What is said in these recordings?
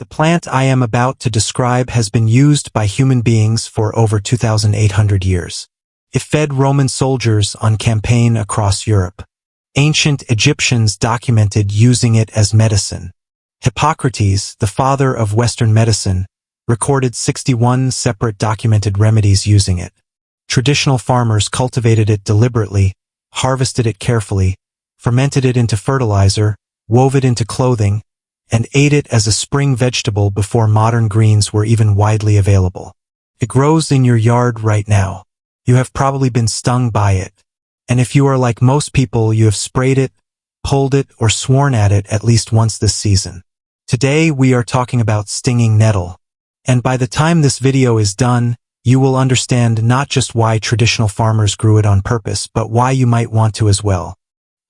The plant I am about to describe has been used by human beings for over 2,800 years. It fed Roman soldiers on campaign across Europe. Ancient Egyptians documented using it as medicine. Hippocrates, the father of Western medicine, recorded 61 separate documented remedies using it. Traditional farmers cultivated it deliberately, harvested it carefully, fermented it into fertilizer, wove it into clothing, and ate it as a spring vegetable before modern greens were even widely available. It grows in your yard right now. You have probably been stung by it. And if you are like most people, you have sprayed it, pulled it, or sworn at it at least once this season. Today we are talking about stinging nettle. And by the time this video is done, you will understand not just why traditional farmers grew it on purpose, but why you might want to as well.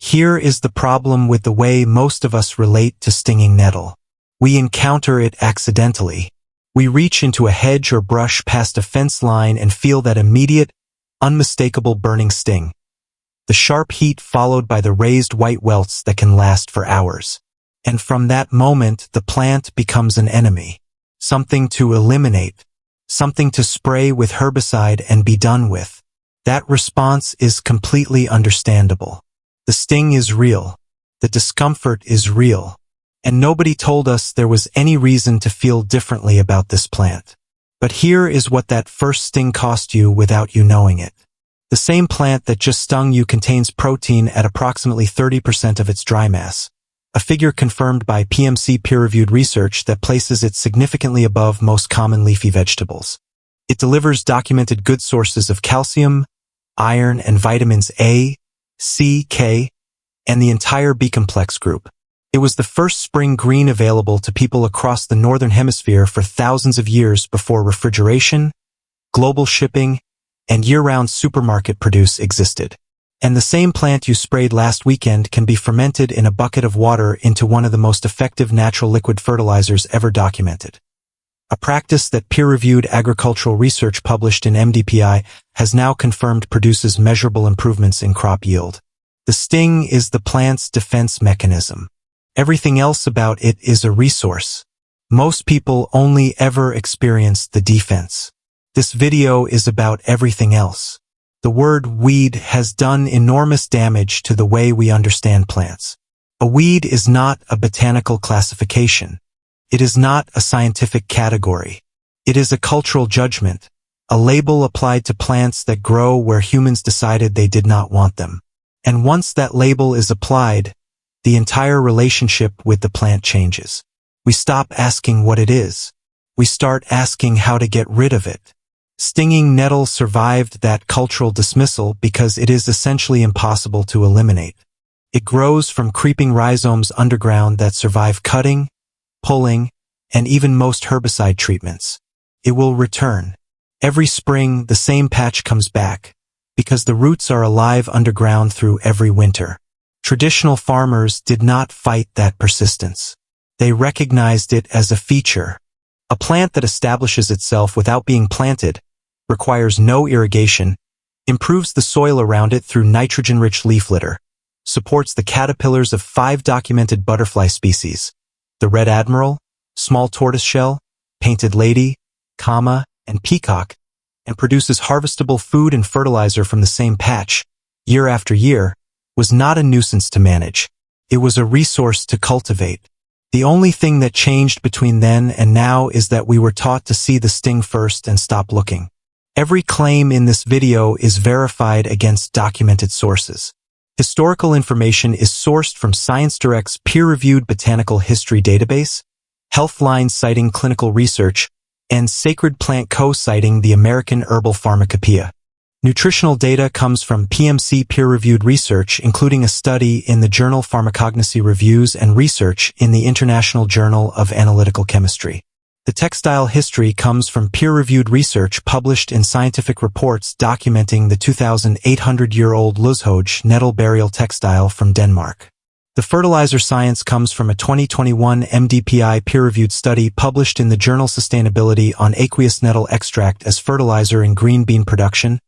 Here is the problem with the way most of us relate to stinging nettle. We encounter it accidentally. We reach into a hedge or brush past a fence line and feel that immediate, unmistakable burning sting. The sharp heat followed by the raised white welts that can last for hours. And from that moment, the plant becomes an enemy. Something to eliminate. Something to spray with herbicide and be done with. That response is completely understandable. The sting is real. The discomfort is real. And nobody told us there was any reason to feel differently about this plant. But here is what that first sting cost you without you knowing it. The same plant that just stung you contains protein at approximately 30% of its dry mass, a figure confirmed by PMC peer-reviewed research that places it significantly above most common leafy vegetables. It delivers documented good sources of calcium, iron, and vitamins A, C, K, and the entire B-complex group. It was the first spring green available to people across the northern hemisphere for thousands of years before refrigeration, global shipping, and year-round supermarket produce existed. And the same plant you sprayed last weekend can be fermented in a bucket of water into one of the most effective natural liquid fertilizers ever documented. A practice that peer-reviewed agricultural research published in MDPI has now confirmed produces measurable improvements in crop yield. The sting is the plant's defense mechanism. Everything else about it is a resource. Most people only ever experience the defense. This video is about everything else. The word weed has done enormous damage to the way we understand plants. A weed is not a botanical classification. It is not a scientific category. It is a cultural judgment, a label applied to plants that grow where humans decided they did not want them. And once that label is applied, the entire relationship with the plant changes. We stop asking what it is. We start asking how to get rid of it. Stinging nettle survived that cultural dismissal because it is essentially impossible to eliminate. It grows from creeping rhizomes underground that survive cutting, pulling, and even most herbicide treatments. It will return. Every spring, the same patch comes back, because the roots are alive underground through every winter. Traditional farmers did not fight that persistence. They recognized it as a feature. A plant that establishes itself without being planted, requires no irrigation, improves the soil around it through nitrogen-rich leaf litter, supports the caterpillars of 5 documented butterfly species, the red admiral, small tortoiseshell, painted lady, comma, and peacock, and produces harvestable food and fertilizer from the same patch, year after year, was not a nuisance to manage. It was a resource to cultivate. The only thing that changed between then and now is that we were taught to see the sting first and stop looking. Every claim in this video is verified against documented sources. Historical information is sourced from ScienceDirect's peer-reviewed botanical history database, Healthline citing clinical research, and Sacred Plant Co. citing the American Herbal Pharmacopoeia. Nutritional data comes from PMC peer-reviewed research, including a study in the journal Pharmacognosy Reviews and research in the International Journal of Analytical Chemistry. The textile history comes from peer-reviewed research published in scientific reports documenting the 2,800-year-old Lushoj nettle burial textile from Denmark. The fertilizer science comes from a 2021 MDPI peer-reviewed study published in the journal Sustainability on aqueous nettle extract as fertilizer in green bean production,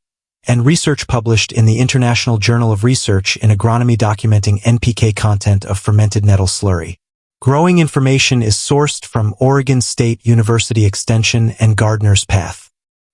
and research published in the International Journal of Research in Agronomy documenting NPK content of fermented nettle slurry. Growing information is sourced from Oregon State University Extension and Gardener's Path.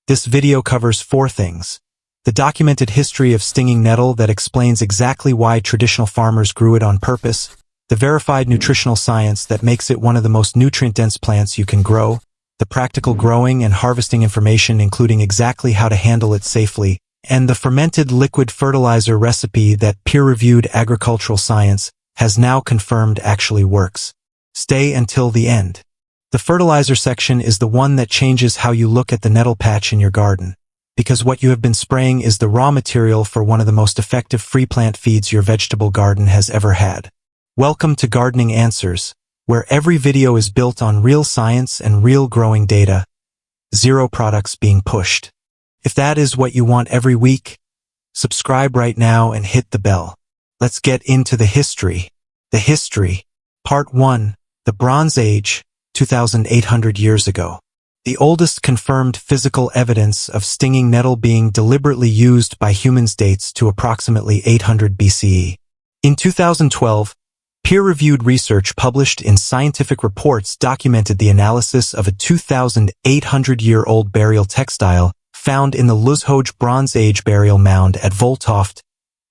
This video covers 4 things. The documented history of stinging nettle that explains exactly why traditional farmers grew it on purpose, the verified nutritional science that makes it one of the most nutrient-dense plants you can grow, the practical growing and harvesting information including exactly how to handle it safely, and the fermented liquid fertilizer recipe that peer-reviewed agricultural science has now confirmed actually works. Stay until the end. The fertilizer section is the one that changes how you look at the nettle patch in your garden, because what you have been spraying is the raw material for one of the most effective free plant feeds your vegetable garden has ever had. Welcome to Gardening Answers, where every video is built on real science and real growing data, 0 products being pushed. If that is what you want every week, subscribe right now and hit the bell. Let's get into the history. The history. Part 1. The Bronze Age, 2,800 years ago. The oldest confirmed physical evidence of stinging nettle being deliberately used by humans dates to approximately 800 BCE. In 2012, peer-reviewed research published in Scientific Reports documented the analysis of a 2,800-year-old burial textile found in the Luzhoge Bronze Age burial mound at Voltoft,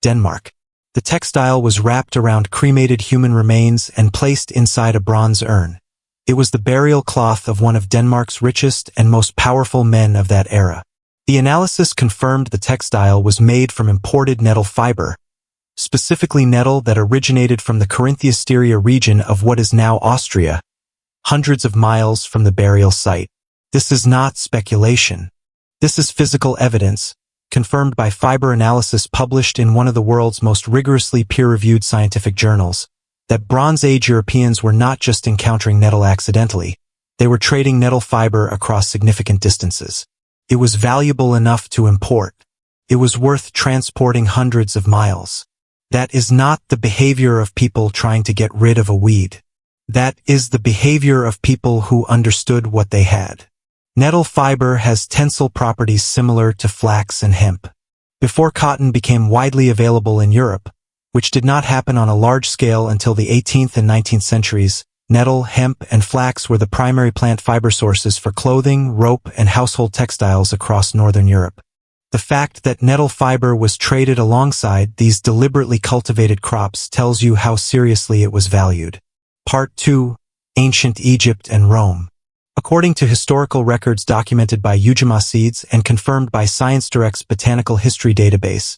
Denmark. The textile was wrapped around cremated human remains and placed inside a bronze urn. It was the burial cloth of one of Denmark's richest and most powerful men of that era. The analysis confirmed the textile was made from imported nettle fiber, specifically nettle that originated from the Carinthiasteria region of what is now Austria, hundreds of miles from the burial site. This is not speculation. This is physical evidence, confirmed by fiber analysis published in one of the world's most rigorously peer-reviewed scientific journals, that Bronze Age Europeans were not just encountering nettle accidentally, they were trading nettle fiber across significant distances. It was valuable enough to import. It was worth transporting hundreds of miles. That is not the behavior of people trying to get rid of a weed. That is the behavior of people who understood what they had. Nettle fiber has tensile properties similar to flax and hemp. Before cotton became widely available in Europe, which did not happen on a large scale until the 18th and 19th centuries, nettle, hemp, and flax were the primary plant fiber sources for clothing, rope, and household textiles across northern Europe. The fact that nettle fiber was traded alongside these deliberately cultivated crops tells you how seriously it was valued. Part 2. Ancient Egypt and Rome. According to historical records documented by Eugemides and confirmed by ScienceDirect's Botanical History database,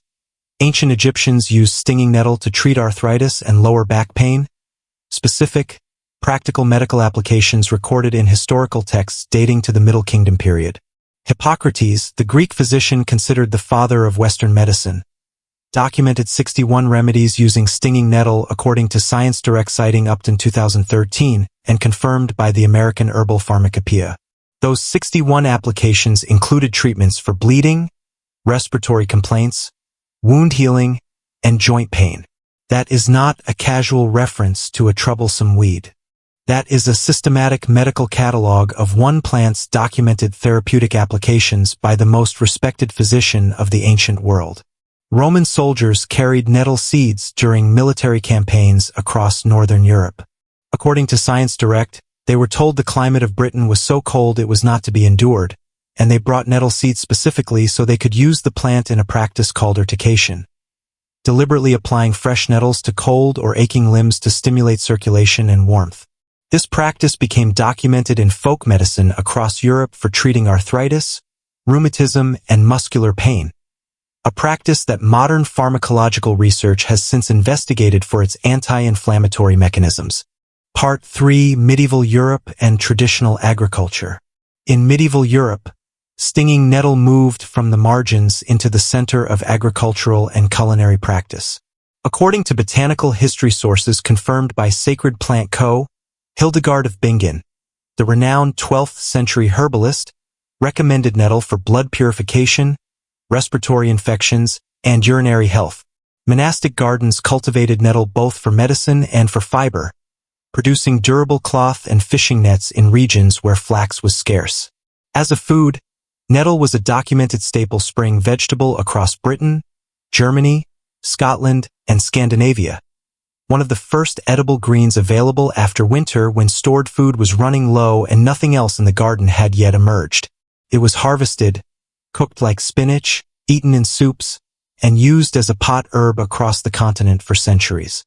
ancient Egyptians used stinging nettle to treat arthritis and lower back pain. Specific, practical medical applications recorded in historical texts dating to the Middle Kingdom period. Hippocrates, the Greek physician considered the father of Western medicine, documented 61 remedies using stinging nettle according to ScienceDirect citing Upton 2013 and confirmed by the American Herbal Pharmacopoeia. Those 61 applications included treatments for bleeding, respiratory complaints, wound healing, and joint pain. That is not a casual reference to a troublesome weed. That is a systematic medical catalog of one plant's documented therapeutic applications by the most respected physician of the ancient world. Roman soldiers carried nettle seeds during military campaigns across northern Europe. According to ScienceDirect, they were told the climate of Britain was so cold it was not to be endured, and they brought nettle seeds specifically so they could use the plant in a practice called urtication, deliberately applying fresh nettles to cold or aching limbs to stimulate circulation and warmth. This practice became documented in folk medicine across Europe for treating arthritis, rheumatism, and muscular pain, a practice that modern pharmacological research has since investigated for its anti-inflammatory mechanisms. Part 3. Medieval Europe and Traditional Agriculture. In medieval Europe, stinging nettle moved from the margins into the center of agricultural and culinary practice. According to botanical history sources confirmed by Sacred Plant Co., Hildegard of Bingen, the renowned 12th century herbalist, recommended nettle for blood purification, respiratory infections, and urinary health. Monastic gardens cultivated nettle both for medicine and for fiber, producing durable cloth and fishing nets in regions where flax was scarce. As a food, nettle was a documented staple spring vegetable across Britain, Germany, Scotland, and Scandinavia. one of the first edible greens available after winter when stored food was running low and nothing else in the garden had yet emerged. It was harvested, cooked like spinach, eaten in soups, and used as a pot herb across the continent for centuries.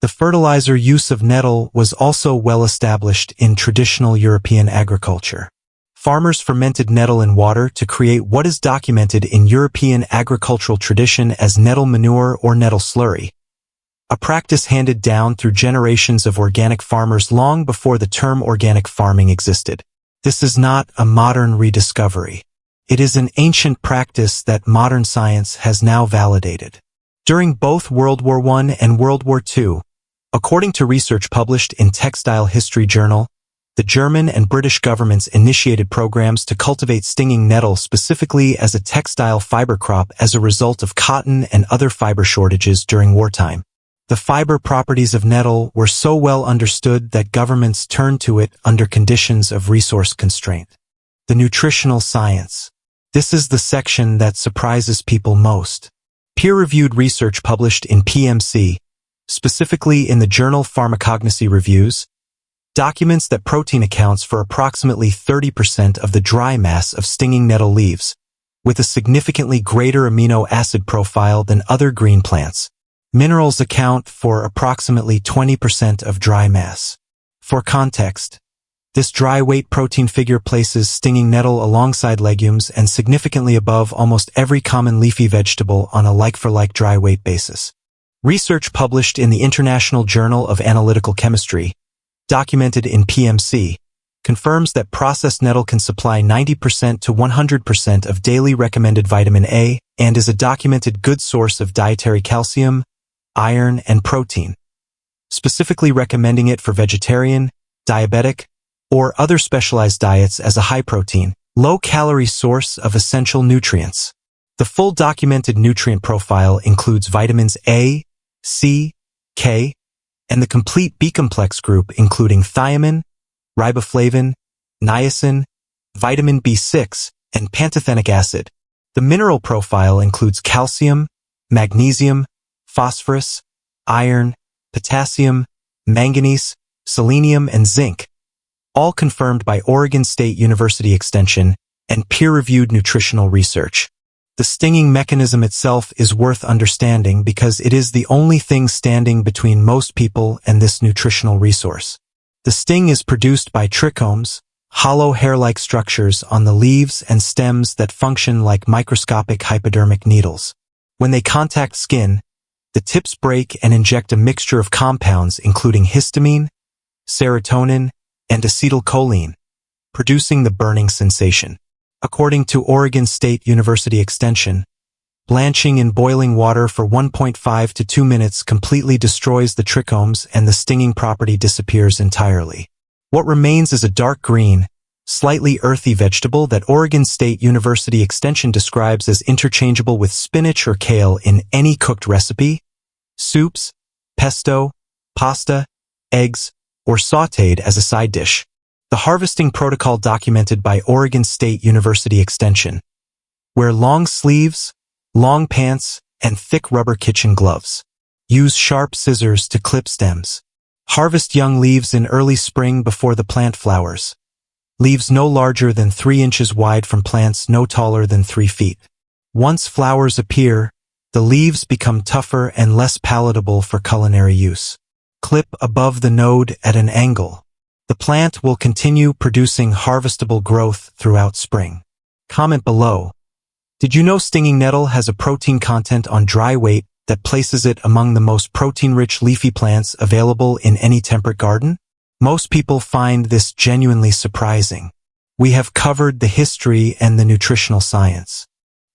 The fertilizer use of nettle was also well established in traditional European agriculture. Farmers fermented nettle in water to create what is documented in European agricultural tradition as nettle manure or nettle slurry, a practice handed down through generations of organic farmers long before the term organic farming existed. This is not a modern rediscovery. It is an ancient practice that modern science has now validated. During both World War I and World War II, according to research published in Textile History Journal, the German and British governments initiated programs to cultivate stinging nettle specifically as a textile fiber crop as a result of cotton and other fiber shortages during wartime. The fiber properties of nettle were so well understood that governments turned to it under conditions of resource constraint. The nutritional science. This is the section that surprises people most. Peer-reviewed research published in PMC, specifically in the journal Pharmacognosy Reviews, documents that protein accounts for approximately 30% of the dry mass of stinging nettle leaves, with a significantly greater amino acid profile than other green plants. Minerals account for approximately 20% of dry mass. For context, this dry weight protein figure places stinging nettle alongside legumes and significantly above almost every common leafy vegetable on a like-for-like dry weight basis. Research published in the International Journal of Analytical Chemistry, documented in PMC, confirms that processed nettle can supply 90% to 100% of daily recommended vitamin A and is a documented good source of dietary calcium, iron, and protein, specifically recommending it for vegetarian, diabetic, or other specialized diets as a high-protein, low-calorie source of essential nutrients. The full documented nutrient profile includes vitamins A, C, K, and the complete B-complex group including thiamine, riboflavin, niacin, vitamin B6, and pantothenic acid. The mineral profile includes calcium, magnesium, phosphorus, iron, potassium, manganese, selenium, and zinc, all confirmed by Oregon State University Extension and peer-reviewed nutritional research. The stinging mechanism itself is worth understanding because it is the only thing standing between most people and this nutritional resource. The sting is produced by trichomes, hollow hair-like structures on the leaves and stems that function like microscopic hypodermic needles. When they contact skin, the tips break and inject a mixture of compounds including histamine, serotonin, and acetylcholine, producing the burning sensation. According to Oregon State University Extension, blanching in boiling water for 1.5 to 2 minutes completely destroys the trichomes and the stinging property disappears entirely. What remains is a dark green, slightly earthy vegetable that Oregon State University Extension describes as interchangeable with spinach or kale in any cooked recipe, soups, pesto, pasta, eggs, or sautéed as a side dish. The harvesting protocol documented by Oregon State University Extension. Wear long sleeves, long pants, and thick rubber kitchen gloves. Use sharp scissors to clip stems. Harvest young leaves in early spring before the plant flowers. Leaves no larger than 3 inches wide from plants no taller than 3 feet. Once flowers appear, the leaves become tougher and less palatable for culinary use. Clip above the node at an angle. The plant will continue producing harvestable growth throughout spring. Comment below. Did you know stinging nettle has a protein content on dry weight that places it among the most protein-rich leafy plants available in any temperate garden? Most people find this genuinely surprising. We have covered the history and the nutritional science.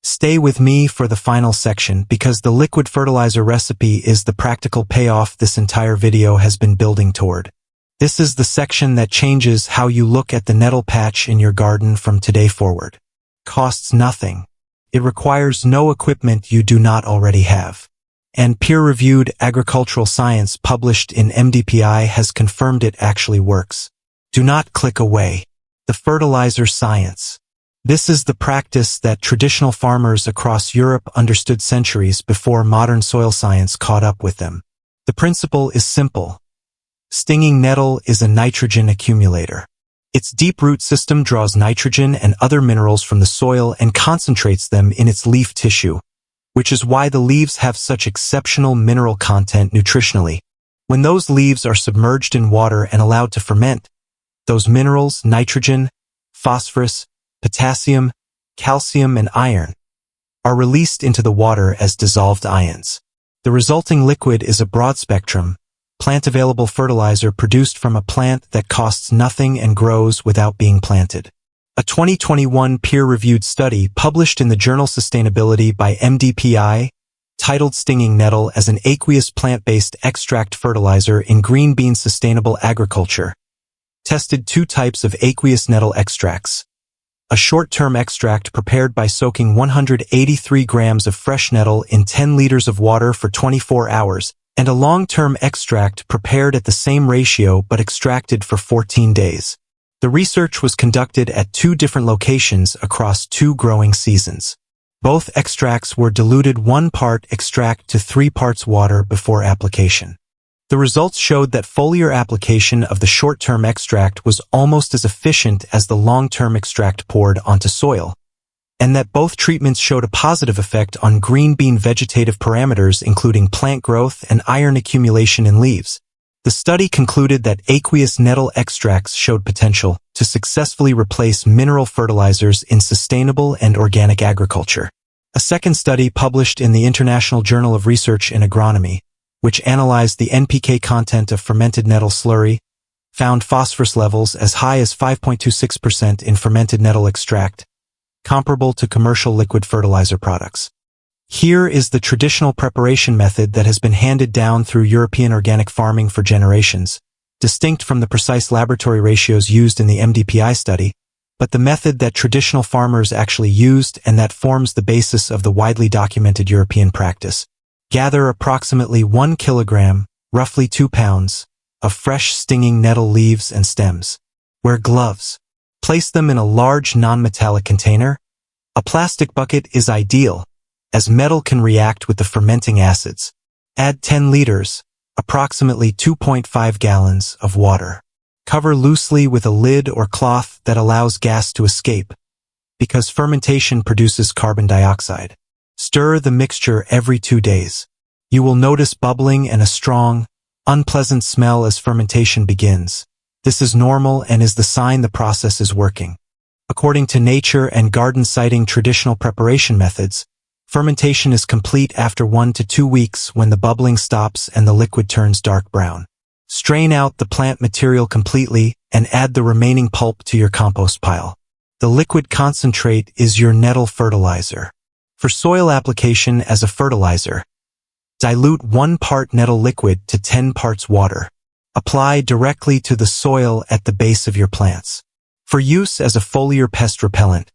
Stay with me for the final section because the liquid fertilizer recipe is the practical payoff this entire video has been building toward. This is the section that changes how you look at the nettle patch in your garden from today forward. Costs nothing. It requires no equipment you do not already have. And peer-reviewed agricultural science published in MDPI has confirmed it actually works. Do not click away. The fertilizer science. This is the practice that traditional farmers across Europe understood centuries before modern soil science caught up with them. The principle is simple. Stinging nettle is a nitrogen accumulator. Its deep root system draws nitrogen and other minerals from the soil and concentrates them in its leaf tissue, which is why the leaves have such exceptional mineral content nutritionally. When those leaves are submerged in water and allowed to ferment, those minerals, nitrogen, phosphorus, potassium, calcium, and iron, are released into the water as dissolved ions. The resulting liquid is a broad-spectrum, plant-available fertilizer produced from a plant that costs nothing and grows without being planted. A 2021 peer-reviewed study published in the journal Sustainability by MDPI, titled Stinging Nettle as an aqueous plant-based extract fertilizer in green bean sustainable agriculture, tested two types of aqueous nettle extracts: a short-term extract prepared by soaking 183 grams of fresh nettle in 10 liters of water for 24 hours, and a long-term extract prepared at the same ratio but extracted for 14 days. The research was conducted at two different locations across 2 growing seasons. Both extracts were diluted 1 part extract to 3 parts water before application. The results showed that foliar application of the short-term extract was almost as efficient as the long-term extract poured onto soil, and that both treatments showed a positive effect on green bean vegetative parameters including plant growth and iron accumulation in leaves. The study concluded that aqueous nettle extracts showed potential to successfully replace mineral fertilizers in sustainable and organic agriculture. A second study published in the International Journal of Research in Agronomy, which analyzed the NPK content of fermented nettle slurry, found phosphorus levels as high as 5.26% in fermented nettle extract, comparable to commercial liquid fertilizer products. Here is the traditional preparation method that has been handed down through European organic farming for generations, distinct from the precise laboratory ratios used in the MDPI study, but the method that traditional farmers actually used and that forms the basis of the widely documented European practice. Gather approximately 1 kilogram, roughly 2 pounds, of fresh stinging nettle leaves and stems. Wear gloves. Place them in a large non-metallic container. A plastic bucket is ideal, as metal can react with the fermenting acids. Add 10 liters, approximately 2.5 gallons, of water. Cover loosely with a lid or cloth that allows gas to escape, because fermentation produces carbon dioxide. Stir the mixture every 2 days. You will notice bubbling and a strong, unpleasant smell as fermentation begins. This is normal and is the sign the process is working. According to Nature and Garden citing traditional preparation methods, fermentation is complete after 1 to 2 weeks when the bubbling stops and the liquid turns dark brown. Strain out the plant material completely and add the remaining pulp to your compost pile. The liquid concentrate is your nettle fertilizer. For soil application as a fertilizer, dilute 1 part nettle liquid to 10 parts water. Apply directly to the soil at the base of your plants. For use as a foliar pest repellent,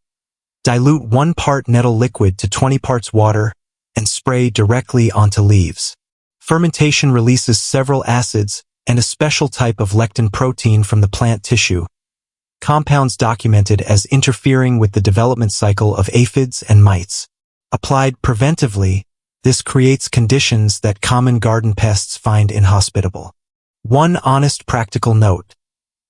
dilute 1 part nettle liquid to 20 parts water and spray directly onto leaves. Fermentation releases several acids and a special type of lectin protein from the plant tissue, compounds documented as interfering with the development cycle of aphids and mites. Applied preventively, this creates conditions that common garden pests find inhospitable. One honest practical note: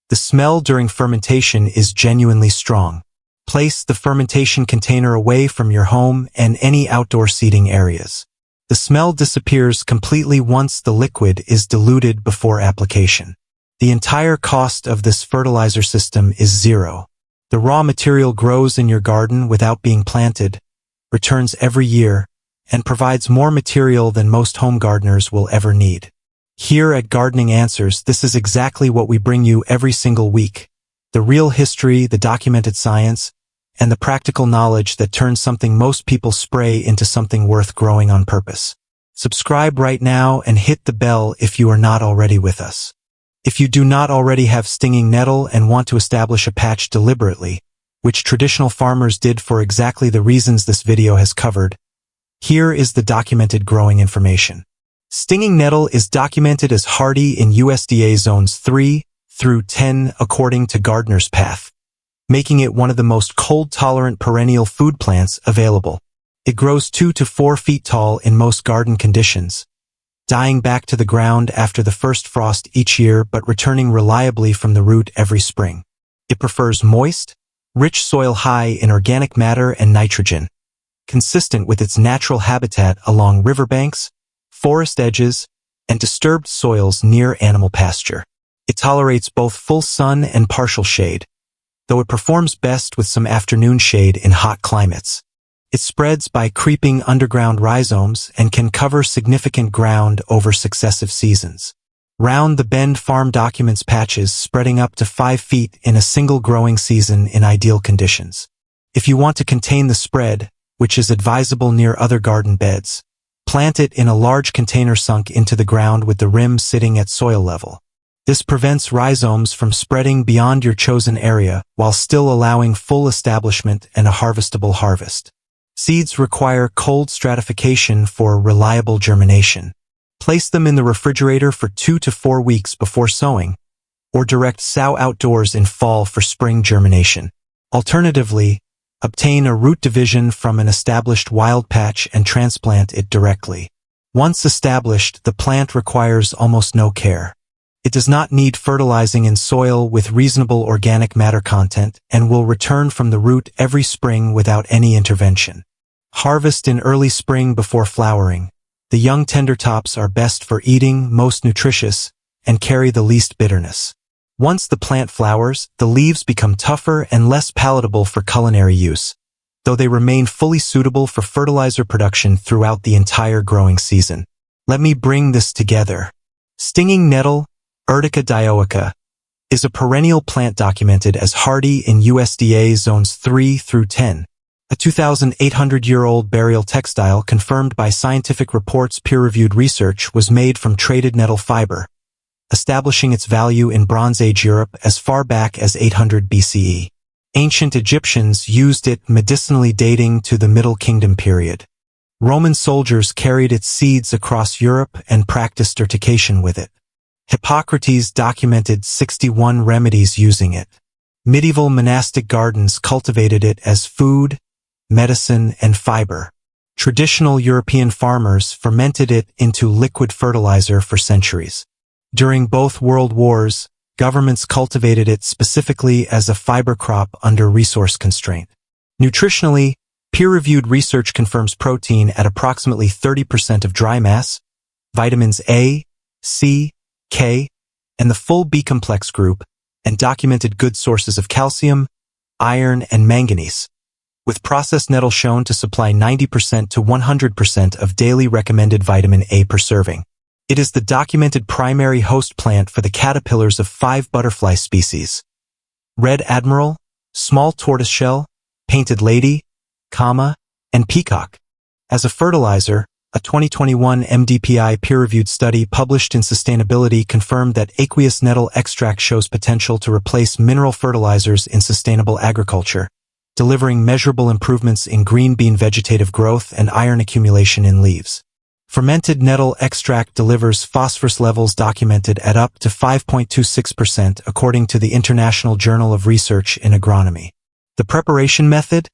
the smell during fermentation is genuinely strong. Place the fermentation container away from your home and any outdoor seating areas. The smell disappears completely once the liquid is diluted before application. The entire cost of this fertilizer system is zero. The raw material grows in your garden without being planted, returns every year, and provides more material than most home gardeners will ever need. Here at Gardening Answers, this is exactly what we bring you every single week: the real history, the documented science, and the practical knowledge that turns something most people spray into something worth growing on purpose. Subscribe right now and hit the bell if you are not already with us. If you do not already have stinging nettle and want to establish a patch deliberately, which traditional farmers did for exactly the reasons this video has covered, here is the documented growing information. Stinging nettle is documented as hardy in USDA zones 3 through 10 according to Gardener's Path, making it one of the most cold-tolerant perennial food plants available. It grows 2 to 4 feet tall in most garden conditions, dying back to the ground after the first frost each year but returning reliably from the root every spring. It prefers moist, rich soil high in organic matter and nitrogen, consistent with its natural habitat along riverbanks, forest edges, and disturbed soils near animal pasture. It tolerates both full sun and partial shade, though it performs best with some afternoon shade in hot climates. It spreads by creeping underground rhizomes and can cover significant ground over successive seasons. Round the Bend farm documents patches spreading up to 5 feet in a single growing season in ideal conditions. If you want to contain the spread, which is advisable near other garden beds, plant it in a large container sunk into the ground with the rim sitting at soil level. This prevents rhizomes from spreading beyond your chosen area while still allowing full establishment and a harvestable harvest. Seeds require cold stratification for reliable germination. Place them in the refrigerator for 2 to 4 weeks before sowing, or direct sow outdoors in fall for spring germination. Alternatively, obtain a root division from an established wild patch and transplant it directly. Once established, the plant requires almost no care. It does not need fertilizing in soil with reasonable organic matter content and will return from the root every spring without any intervention. Harvest in early spring before flowering. The young tender tops are best for eating, most nutritious, and carry the least bitterness. Once the plant flowers, the leaves become tougher and less palatable for culinary use, though they remain fully suitable for fertilizer production throughout the entire growing season. Let me bring this together. Stinging nettle, Urtica dioica, is a perennial plant documented as hardy in USDA zones 3 through 10. A 2,800-year-old burial textile confirmed by scientific reports peer-reviewed research was made from traded nettle fiber, establishing its value in Bronze Age Europe as far back as 800 BCE. Ancient Egyptians used it medicinally dating to the Middle Kingdom period. Roman soldiers carried its seeds across Europe and practiced urtication with it. Hippocrates documented 61 remedies using it. Medieval monastic gardens cultivated it as food, medicine, and fiber. Traditional European farmers fermented it into liquid fertilizer for centuries. During both World Wars, governments cultivated it specifically as a fiber crop under resource constraint. Nutritionally, peer-reviewed research confirms protein at approximately 30% of dry mass, vitamins A, C, K, and the full B-complex group, and documented good sources of calcium, iron, and manganese, with processed nettle shown to supply 90% to 100% of daily recommended vitamin A per serving. It is the documented primary host plant for the caterpillars of 5 butterfly species: red admiral, small tortoiseshell, painted lady, and peacock. As a fertilizer, a 2021 MDPI peer-reviewed study published in Sustainability confirmed that aqueous nettle extract shows potential to replace mineral fertilizers in sustainable agriculture, delivering measurable improvements in green bean vegetative growth and iron accumulation in leaves. Fermented nettle extract delivers phosphorus levels documented at up to 5.26% according to the International Journal of Research in Agronomy. The preparation method,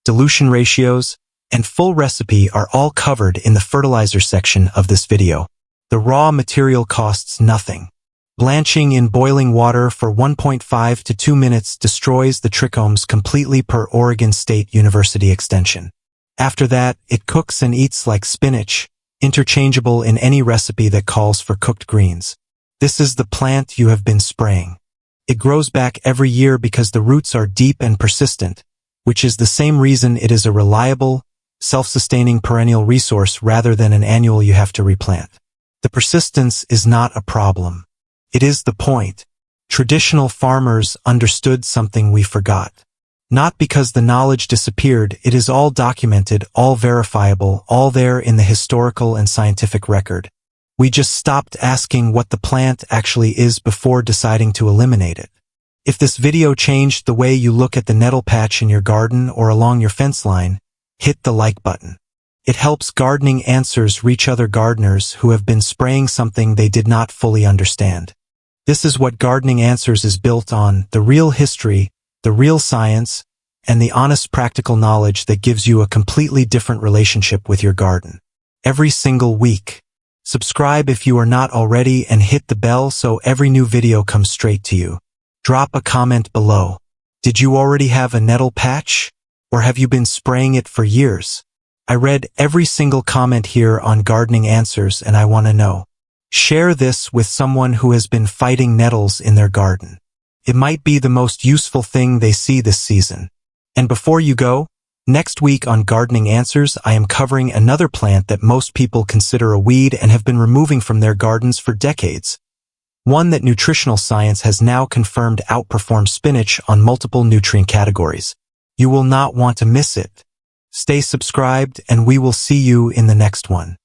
dilution ratios, and full recipe are all covered in the fertilizer section of this video. The raw material costs nothing. Blanching in boiling water for 1.5 to 2 minutes destroys the trichomes completely per Oregon State University Extension. After that, it cooks and eats like spinach, interchangeable in any recipe that calls for cooked greens. This is the plant you have been spraying. It grows back every year because the roots are deep and persistent, which is the same reason it is a reliable, self-sustaining perennial resource rather than an annual you have to replant. The persistence is not a problem. It is the point. Traditional farmers understood something we forgot. Not because the knowledge disappeared, it is all documented, all verifiable, all there in the historical and scientific record. We just stopped asking what the plant actually is before deciding to eliminate it. If this video changed the way you look at the nettle patch in your garden or along your fence line, hit the like button. It helps Gardening Answers reach other gardeners who have been spraying something they did not fully understand. This is what Gardening Answers is built on: the real history, the real science, and the honest practical knowledge that gives you a completely different relationship with your garden. Every single week. Subscribe if you are not already and hit the bell so every new video comes straight to you. Drop a comment below. Did you already have a nettle patch? Or have you been spraying it for years? I read every single comment here on Gardening Answers and I want to know. Share this with someone who has been fighting nettles in their garden. It might be the most useful thing they see this season. And before you go, next week on Gardening Answers, I am covering another plant that most people consider a weed and have been removing from their gardens for decades. One that nutritional science has now confirmed outperforms spinach on multiple nutrient categories. You will not want to miss it. Stay subscribed and we will see you in the next one.